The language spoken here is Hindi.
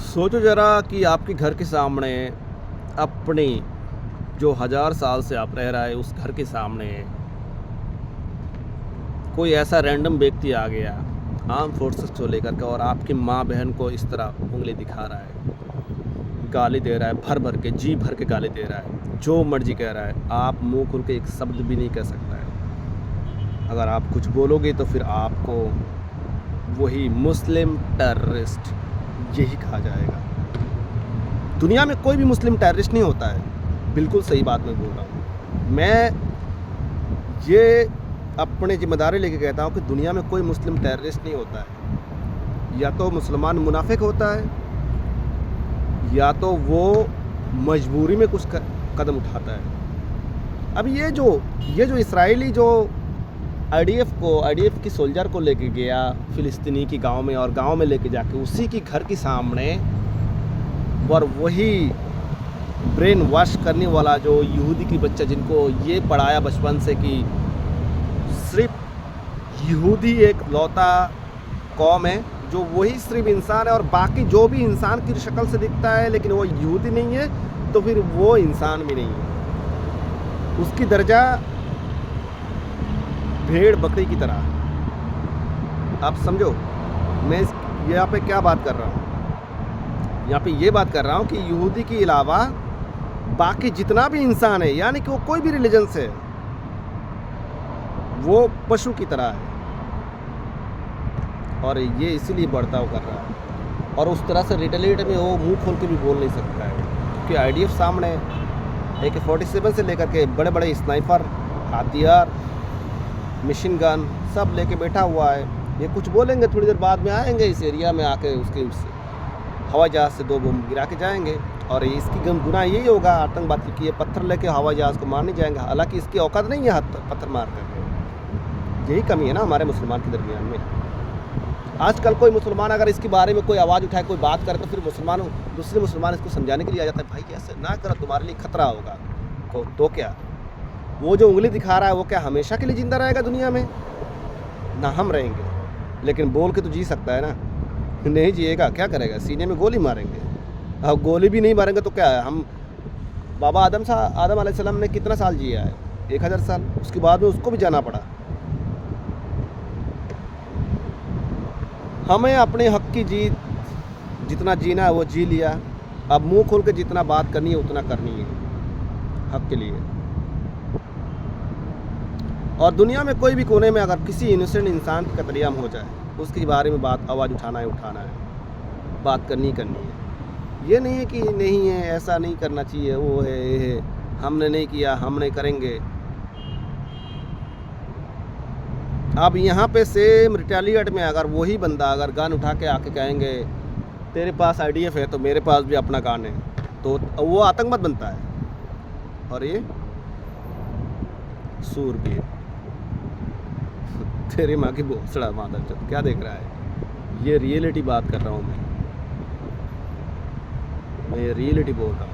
सोचो ज़रा कि आपके घर के सामने अपनी जो 1000 साल से आप रह रहा है उस घर के सामने कोई ऐसा रैंडम व्यक्ति आ गया आर्म फोर्सेस को लेकर के और आपकी माँ बहन को इस तरह उंगली दिखा रहा है, गाली दे रहा है, भर भर के जी भर के गाली दे रहा है, जो मर्जी कह रहा है, आप मुंह खुल के एक शब्द भी नहीं कह सकता है। अगर आप कुछ बोलोगे तो फिर आपको वही मुस्लिम टेररिस्ट यही कहा जाएगा। दुनिया में कोई भी मुस्लिम टेररिस्ट नहीं होता है, बिल्कुल सही बात मैं बोल रहा हूँ। मैं ये अपने जिम्मेदारी लेके कहता हूँ कि दुनिया में कोई मुस्लिम टेररिस्ट नहीं होता है। या तो मुसलमान मुनाफिक होता है या तो वो मजबूरी में कुछ कदम उठाता है। अब ये जो इसराइली जो आईडीएफ की सोल्जर को लेके गया फ़िलिस्तीनी की गांव में और गांव में लेके जाके उसी की घर के सामने और वही ब्रेन वॉश करने वाला जो यहूदी की बच्चा जिनको ये पढ़ाया बचपन से कि सिर्फ यहूदी एक लौता कौम है, जो वही सिर्फ इंसान है और बाकी जो भी इंसान की शक्ल से दिखता है लेकिन वो यहूदी नहीं है तो फिर वो इंसान भी नहीं है। उसकी दर्जा भेड़ बकरी की तरह। आप समझो मैं यहाँ पे क्या बात कर रहा हूँ। यहाँ पे ये बात कर रहा हूँ कि यहूदी के अलावा बाकी जितना भी इंसान है, यानी कि वो कोई भी रिलीजन से है, वो पशु की तरह है और ये इसीलिए बर्ताव कर रहा है। और उस तरह से रिटेलिएट में वो मुंह खोल के भी बोल नहीं सकता है क्योंकि आईडीएफ सामने AK-47 से लेकर के बड़े बड़े स्नाइपर, हथियार, मशीन गन सब लेके बैठा हुआ है। ये कुछ बोलेंगे थोड़ी देर बाद में आएंगे इस एरिया में आके उसके हवाई जहाज़ से 2 बम गिरा के जाएंगे और इसकी गुनाह यही होगा आतंकवाद की, ये पत्थर लेके हवाई जहाज़ को मारने जाएंगे। हालांकि इसकी औकात नहीं है हाथ पत्थर मार करके। यही कमी है ना हमारे मुसलमान के दरमियान में। आजकल कोई मुसलमान अगर इसके बारे में कोई आवाज़ उठाए, कोई बात करे तो फिर दूसरे मुसलमान इसको समझाने के लिए आ जाता है, भाई ऐसे ना करो, तुम्हारे लिए खतरा होगा। तो क्या वो जो उंगली दिखा रहा है वो क्या हमेशा के लिए ज़िंदा रहेगा दुनिया में? ना हम रहेंगे, लेकिन बोल के तो जी सकता है ना। नहीं जिएगा क्या करेगा? सीने में गोली मारेंगे। अब गोली भी नहीं मारेंगे तो क्या है? हम बाबा आदम अलैहिस्सलाम ने कितना साल जिया है? 1000 साल। उसके बाद में उसको भी जाना पड़ा। हमें अपने हक की जीत जितना जीना है वो जी लिया। अब मुंह खोल के जितना बात करनी है उतना करनी है हक के लिए। और दुनिया में कोई भी कोने में अगर किसी इनोसेंट इंसान की कत्लेआम हो जाए उसके बारे में आवाज़ उठाना है, बात करनी है। ये नहीं है कि नहीं है, ऐसा नहीं करना चाहिए, वो है ये है, हमने नहीं किया, हम नहीं करेंगे। अब यहाँ पे सेम रिटेलिएट में अगर वही बंदा अगर गन उठा के आके कहेंगे तेरे पास आईडीएफ है तो मेरे पास भी अपना गन है, तो वो आतंकवाद बनता है। और ये सूरबीर तेरी माँ की भोसड़ा मादर क्या देख रहा है? ये रियलिटी बात कर रहा हूँ मैं ये रियलिटी बोल रहा हूँ।